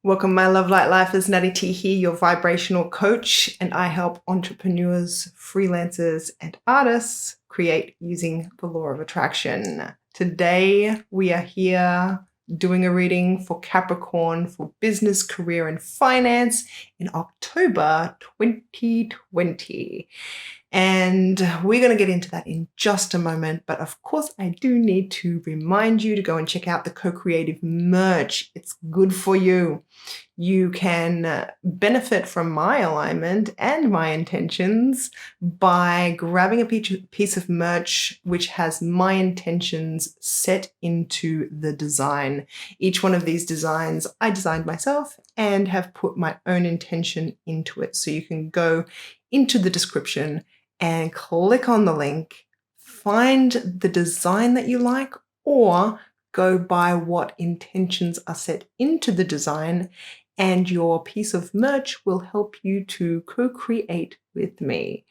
Welcome, my love light lifers. Natty T here, your vibrational coach, and I help entrepreneurs, freelancers, and artists create using the law of attraction. Today, we are here doing a reading for Capricorn for business, career, and finance in October 2020. And we're going to get into that in just a moment. But of course, I do need to remind you to go and check out the Co-Creative merch. It's good for you. You can benefit from my alignment and my intentions by grabbing a piece of merch which has my intentions set into the design. Each one of these designs I designed myself and have put my own intention into it. So you can go into the description and click on the link, find the design that you like, or go by what intentions are set into the design, and your piece of merch will help you to co-create with me.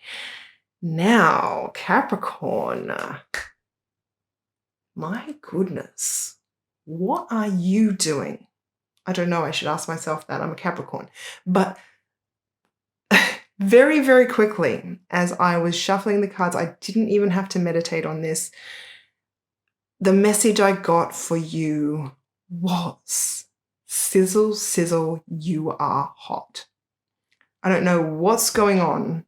Now, Capricorn, my goodness, what are you doing? I don't know, I should ask myself that. I'm a Capricorn. But very, very quickly, as I was shuffling the cards, I didn't even have to meditate on this. The message I got for you was, sizzle, sizzle, you are hot. I don't know what's going on,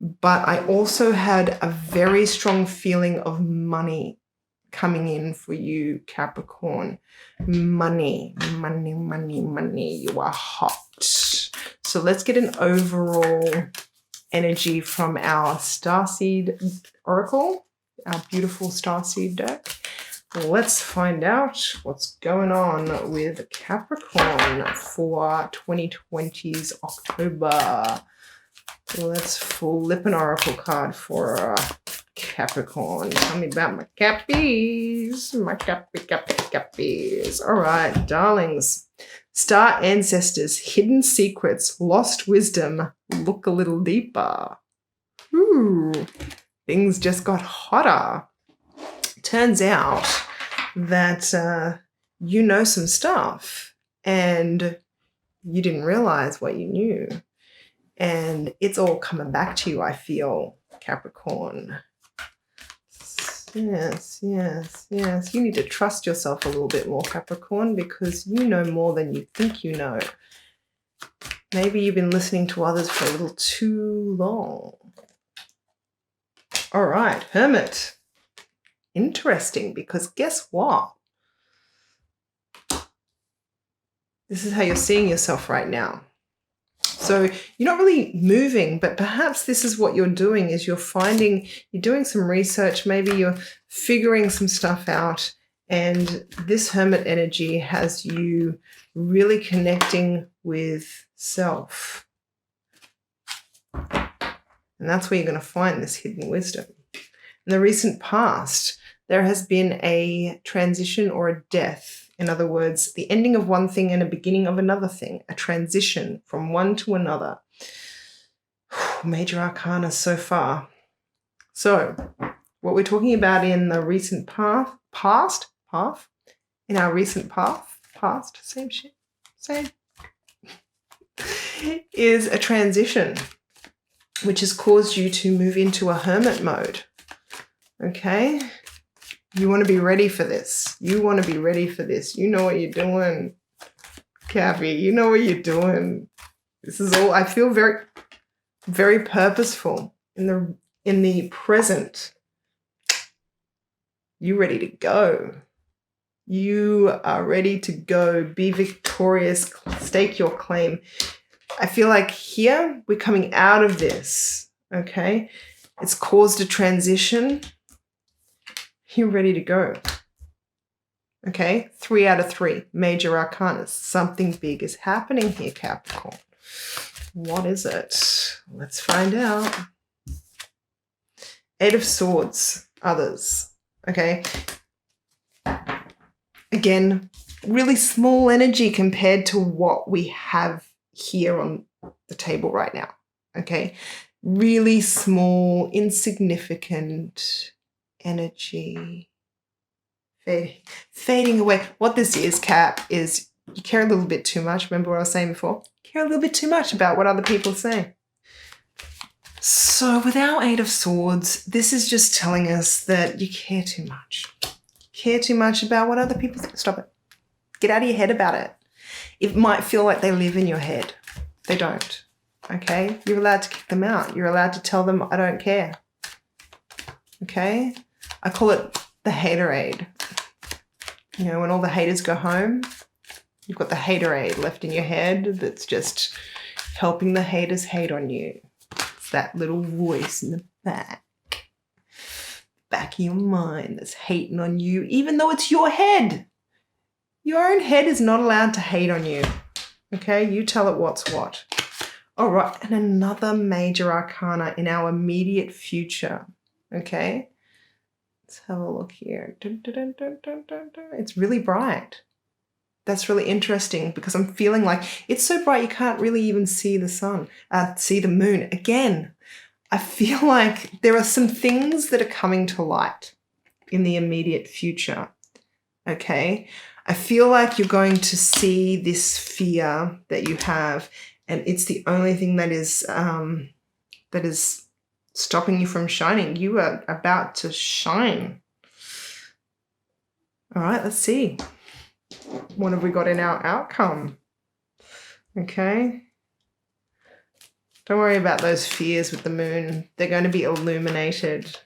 but I also had a very strong feeling of money coming in for you, Capricorn. Money, money, money, money, you are hot. So let's get an overall energy from our Starseed Oracle, our beautiful Starseed deck. Let's find out what's going on with Capricorn for 2020's October. Let's flip an Oracle card for Capricorn. Tell me about my Cappies. My Cappies. All right, darlings. Star ancestors, hidden secrets, lost wisdom. Look a little deeper. Ooh, things just got hotter. Turns out that you know some stuff and you didn't realize what you knew. And it's all coming back to you, I feel, Capricorn. Yes, yes, yes. You need to trust yourself a little bit more, Capricorn, because you know more than you think you know. Maybe you've been listening to others for a little too long. All right, Hermit. Interesting, because guess what? This is how you're seeing yourself right now. So you're not really moving, but perhaps this is what you're doing, is you're doing some research, maybe you're figuring some stuff out, and this Hermit energy has you really connecting with self. And that's where you're going to find this hidden wisdom. In the recent past, there has been a transition or a death. In other words, the ending of one thing and a beginning of another thing, a transition from one to another. Major arcana so far. So what we're talking about in the recent past, same shit, same, is a transition which has caused you to move into a hermit mode. Okay? You want to be ready for this. You want to be ready for this. You know what you're doing, Cappy. You know what you're doing. This is all, I feel very, very purposeful in the present. You ready to go. You are ready to go. Be victorious. Stake your claim. I feel like here we're coming out of this. Okay? It's caused a transition. You're ready to go. Okay, 3 out of 3, major arcana. Something big is happening here, Capricorn. What is it? Let's find out. 8 of Swords, others. Okay. Again, really small energy compared to what we have here on the table right now. Okay, really small, insignificant energy fading away. What this is, Cap, is You care a little bit too much. Remember what I was saying before? You care a little bit too much about what other people say. So with our Eight of Swords, this is just telling us that you care too much. You care too much about what other people think. Stop it. Get out of your head about it. It might feel like they live in your head. They don't. Okay? You're allowed to kick them out. You're allowed to tell them, I don't care. Okay? I call it the haterade. You know, when all the haters go home, you've got the haterade left in your head that's just helping the haters hate on you. It's that little voice in the back of your mind that's hating on you, even though it's your head. Your own head is not allowed to hate on you. Okay? You tell it what's what. All right. And another major arcana in our immediate future. Okay? Let's have a look here. It's really bright. That's really interesting because I'm feeling like it's so bright you can't really even see the sun, see the moon. Again, I feel like there are some things that are coming to light in the immediate future. Okay? I feel like you're going to see this fear that you have, and it's the only thing that is stopping you from shining. You are about to shine. All right, let's see. What have we got in our outcome? Okay. Don't worry about those fears with the moon. They're going to be illuminated.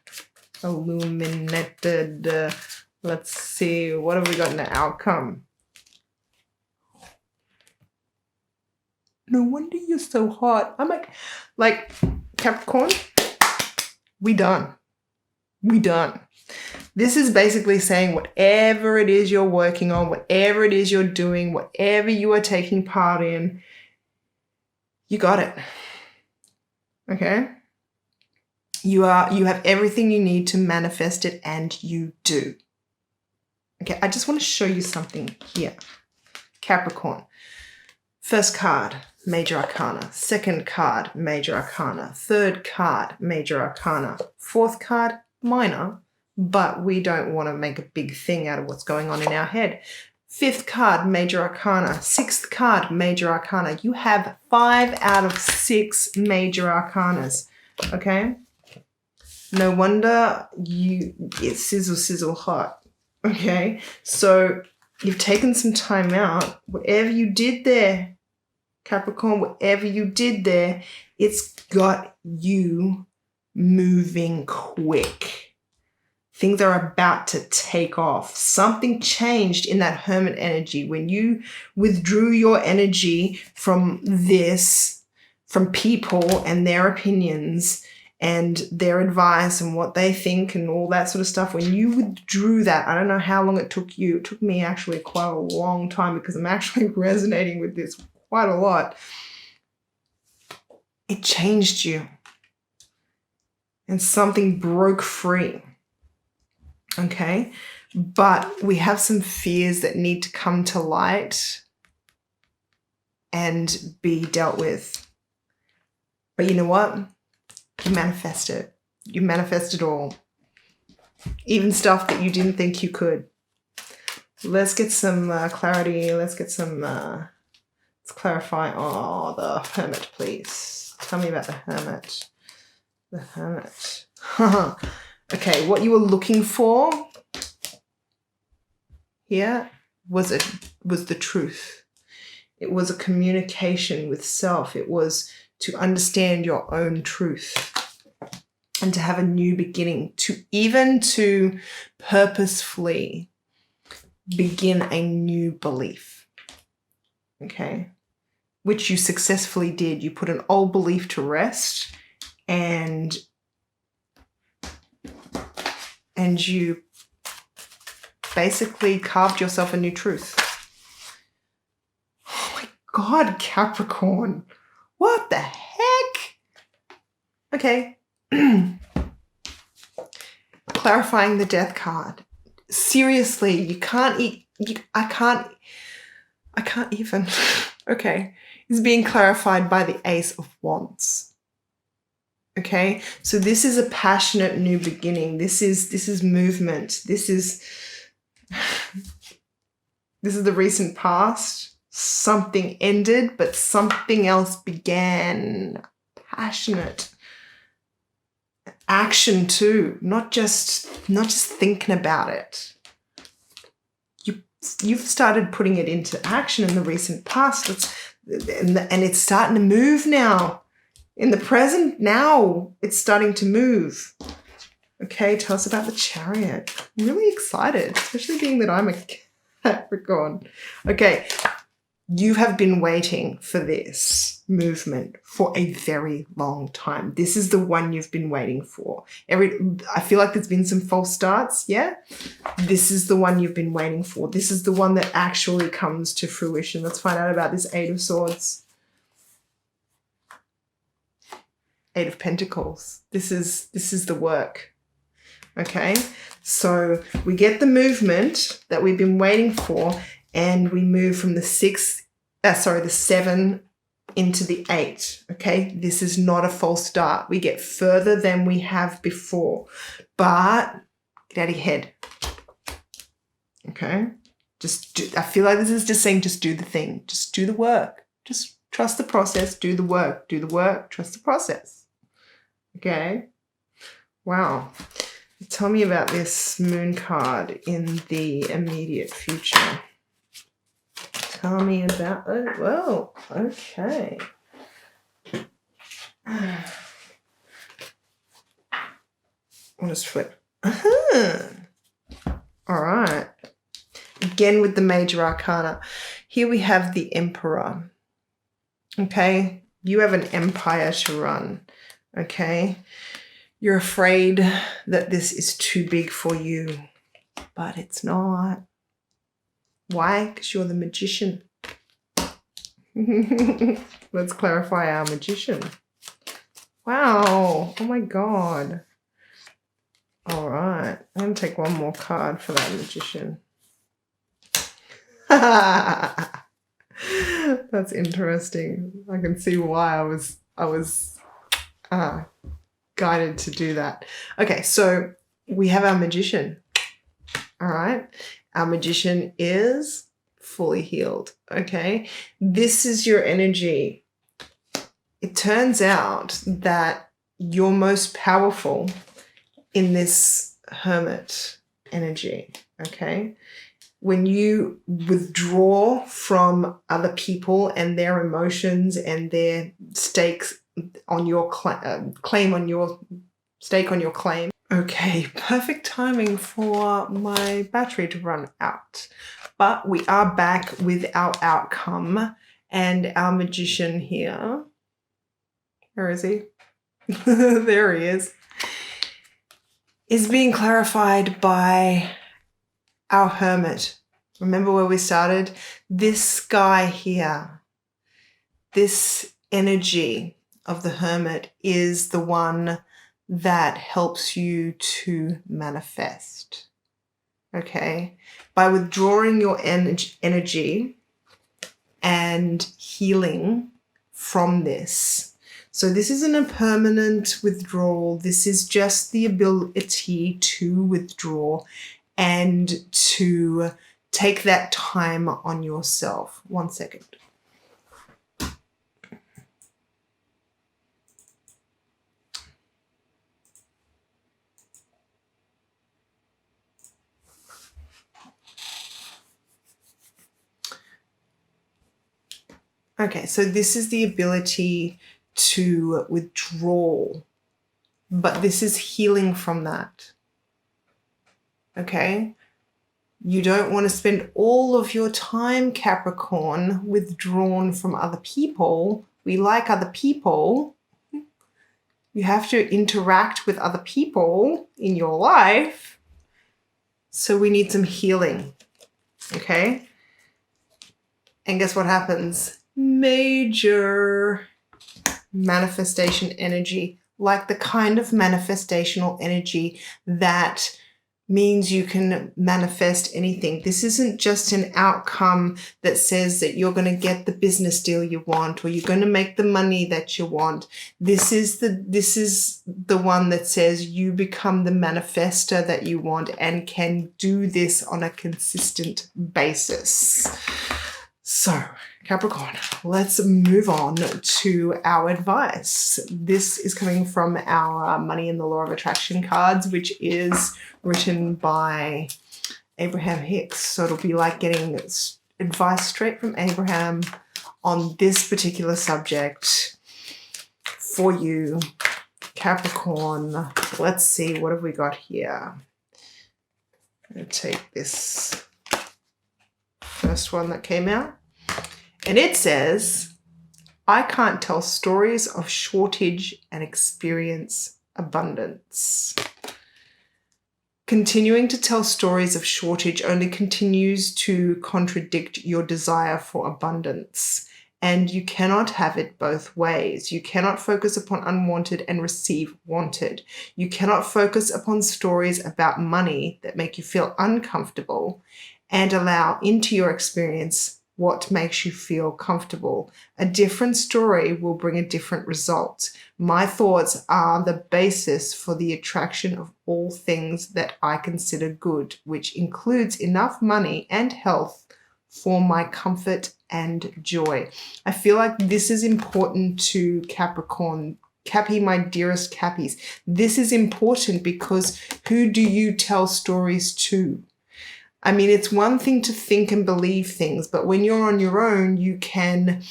Illuminated. Let's see. What have we got in the outcome? No wonder you're so hot. I'm like Capricorn, we done. We done. This is basically saying whatever it is you're working on, whatever it is you're doing, whatever you are taking part in, you got it. Okay? You have everything you need to manifest it, and you do. Okay, I just want to show you something here. Capricorn. First card, Major Arcana. Second card, Major Arcana. Third card, Major Arcana. Fourth card, Minor, but we don't want to make a big thing out of what's going on in our head. Fifth card, Major Arcana. Sixth card, Major Arcana. You have 5 out of 6 Major Arcanas, okay? No wonder it's sizzle hot, okay? So you've taken some time out. Whatever you did there, Capricorn, whatever you did there, it's got you moving quick. Things are about to take off. Something changed in that Hermit energy. When you withdrew your energy from people and their opinions and their advice and what they think and all that sort of stuff, when you withdrew that, I don't know how long it took you. It took me actually quite a long time because I'm actually resonating with this quite a lot. It changed you. And something broke free. Okay? But we have some fears that need to come to light and be dealt with. But you know what? You manifest it. You manifest it all. Even stuff that you didn't think you could. Let's get some clarity. Let's clarify. Oh, the Hermit, please. Tell me about the Hermit. The Hermit. Okay, what you were looking for here was the truth. It was a communication with self. It was to understand your own truth and to have a new beginning, to purposefully begin a new belief. Okay? Which you successfully did. You put an old belief to rest and you basically carved yourself a new truth. Oh my God, Capricorn. What the heck? Okay. Clarifying the Death card. Seriously, you can't I can't even. Okay. It's being clarified by the Ace of Wands. Okay, so this is a passionate new beginning. This is movement. This is This is the recent past. Something ended, but something else began. Passionate. Action too, not just thinking about it. You've started putting it into action in the recent past. And it's starting to move now. In the present now, it's starting to move. Okay, tell us about the Chariot. I'm really excited, especially being that I'm a Capricorn. Okay, you have been waiting for this movement for a very long time. This is the one you've been waiting for. I feel like there's been some false starts, yeah? This is the one you've been waiting for. This is the one that actually comes to fruition. Let's find out about this Eight of Swords. Eight of Pentacles. This is the work. Okay? So we get the movement that we've been waiting for, and we move from the 7 into the 8. Okay, this is not a false start. We get further than we have before, but get out of your head. Okay, I feel like this is just saying, just do the thing, just do the work, just trust the process, do the work, trust the process. Okay, wow. Tell me about this Moon card in the immediate future. Tell me about it. Well, okay. I'll just flip. All right. Again with the major arcana. Here we have the Emperor. Okay. You have an empire to run. Okay. You're afraid that this is too big for you, but it's not. Why? Because you're the Magician. Let's clarify our Magician. Wow. Oh my God. All right. I'm going to take one more card for that Magician. That's interesting. I can see why I was guided to do that. Okay, so we have our Magician. All right. Our Magician is fully healed. Okay. This is your energy. It turns out that you're most powerful in this Hermit energy. Okay. When you withdraw from other people and their emotions and their stakes on your claim on your stake on your claim. Okay, perfect timing for my battery to run out. But we are back with our outcome and our Magician here. Where is he? There he is being clarified by our Hermit. Remember where we started? This guy here, this energy of the Hermit is the one that helps you to manifest. Okay? By withdrawing your energy and healing from this. So this isn't a permanent withdrawal. This is just the ability to withdraw and to take that time on yourself. 1 second. Okay, so this is the ability to withdraw, but this is healing from that. Okay? You don't want to spend all of your time, Capricorn, withdrawn from other people. We like other people. You have to interact with other people in your life. So we need some healing. Okay? And guess what happens? Major manifestation energy, like the kind of manifestational energy that means you can manifest anything. This isn't just an outcome that says that you're going to get the business deal you want or you're going to make the money that you want. This is the one that says you become the manifester that you want and can do this on a consistent basis. So, Capricorn, let's move on to our advice. This is coming from our Money and the Law of Attraction cards, which is written by Abraham Hicks. So it'll be like getting advice straight from Abraham on this particular subject for you, Capricorn. Let's see, what have we got here? I'm going to take this first one that came out. And it says, I can't tell stories of shortage and experience abundance. Continuing to tell stories of shortage only continues to contradict your desire for abundance. And you cannot have it both ways. You cannot focus upon unwanted and receive wanted. You cannot focus upon stories about money that make you feel uncomfortable and allow into your experience what makes you feel comfortable. A different story will bring a different result. My thoughts are the basis for the attraction of all things that I consider good, which includes enough money and health for my comfort and joy. I feel like this is important to Capricorn. Cappy, my dearest Cappies. This is important because who do you tell stories to? I mean, it's one thing to think and believe things, but when you're on your own, you can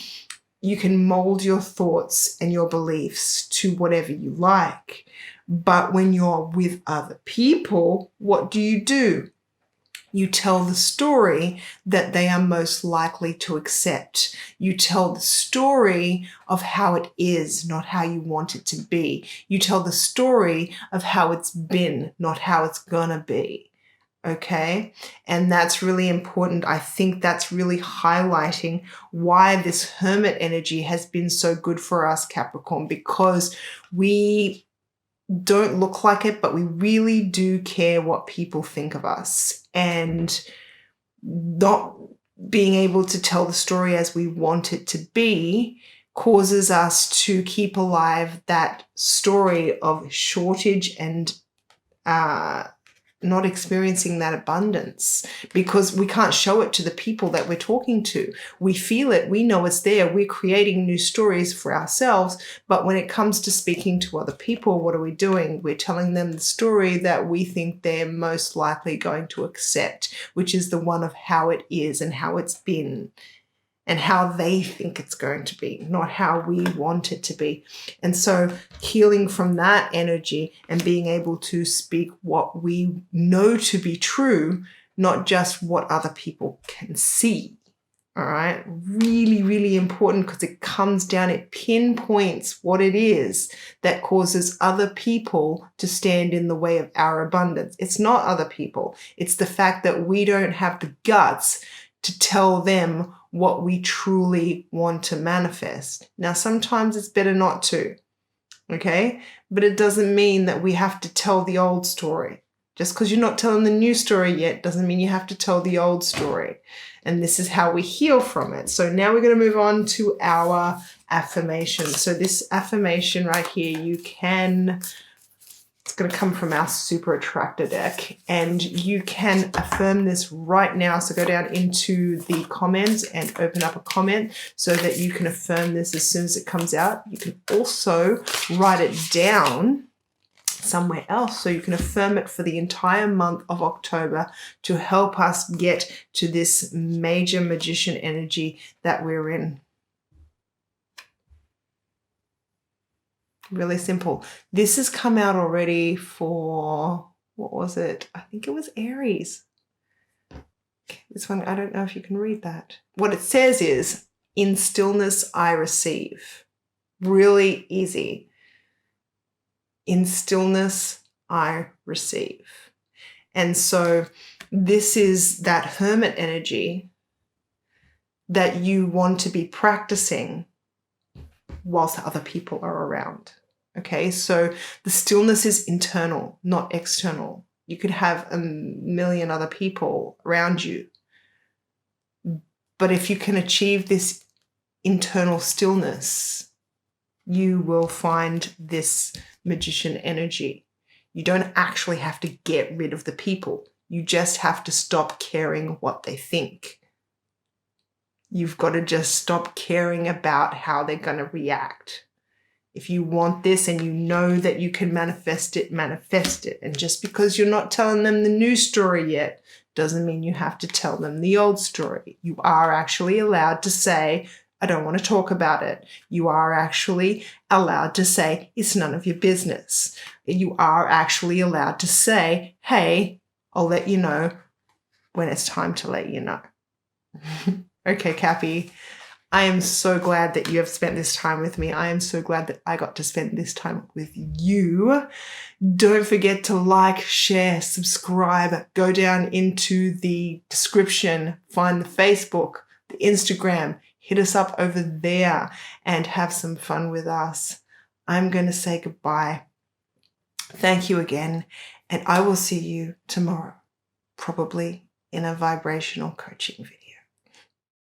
mold your thoughts and your beliefs to whatever you like. But when you're with other people, what do? You tell the story that they are most likely to accept. You tell the story of how it is, not how you want it to be. You tell the story of how it's been, not how it's gonna be. Okay, and that's really important. I think that's really highlighting why this hermit energy has been so good for us, Capricorn, because we don't look like it, but we really do care what people think of us, and not being able to tell the story as we want it to be causes us to keep alive that story of shortage and not experiencing that abundance, because we can't show it to the people that we're talking to. We feel it, we know it's there, we're creating new stories for ourselves, but when it comes to speaking to other people, what are we doing? We're telling them the story that we think they're most likely going to accept, which is the one of how it is and how it's been and how they think it's going to be, not how we want it to be. And so healing from that energy and being able to speak what we know to be true, not just what other people can see. All right, really, really important, because it comes down, it pinpoints what it is that causes other people to stand in the way of our abundance. It's not other people. It's the fact that we don't have the guts to tell them what we truly want to manifest. Now, sometimes it's better not to, okay? But it doesn't mean that we have to tell the old story. Just because you're not telling the new story yet doesn't mean you have to tell the old story. And this is how we heal from it. So now we're going to move on to our affirmation. So this affirmation right here, it's going to come from our Super Attractor deck, and you can affirm this right now. So go down into the comments and open up a comment so that you can affirm this as soon as it comes out. You can also write it down somewhere else so you can affirm it for the entire month of October to help us get to this major magician energy that we're in. Really simple. This has come out already for, what was it? I think it was Aries. Okay, this one, I don't know if you can read that. What it says is, in stillness I receive. Really easy. In stillness I receive. And so this is that hermit energy that you want to be practicing whilst other people are around. Okay, so the stillness is internal, not external. You could have a million other people around you. But if you can achieve this internal stillness, you will find this magician energy. You don't actually have to get rid of the people. You just have to stop caring what they think. You've got to just stop caring about how they're going to react. If you want this and you know that you can manifest it, manifest it. And just because you're not telling them the new story yet, doesn't mean you have to tell them the old story. You are actually allowed to say, I don't want to talk about it. You are actually allowed to say, it's none of your business. You are actually allowed to say, hey, I'll let you know when it's time to let you know. Okay, Cappy, I am so glad that you have spent this time with me. I am so glad that I got to spend this time with you. Don't forget to like, share, subscribe. Go down into the description, find the Facebook, the Instagram. Hit us up over there and have some fun with us. I'm going to say goodbye. Thank you again, and I will see you tomorrow, probably in a vibrational coaching video.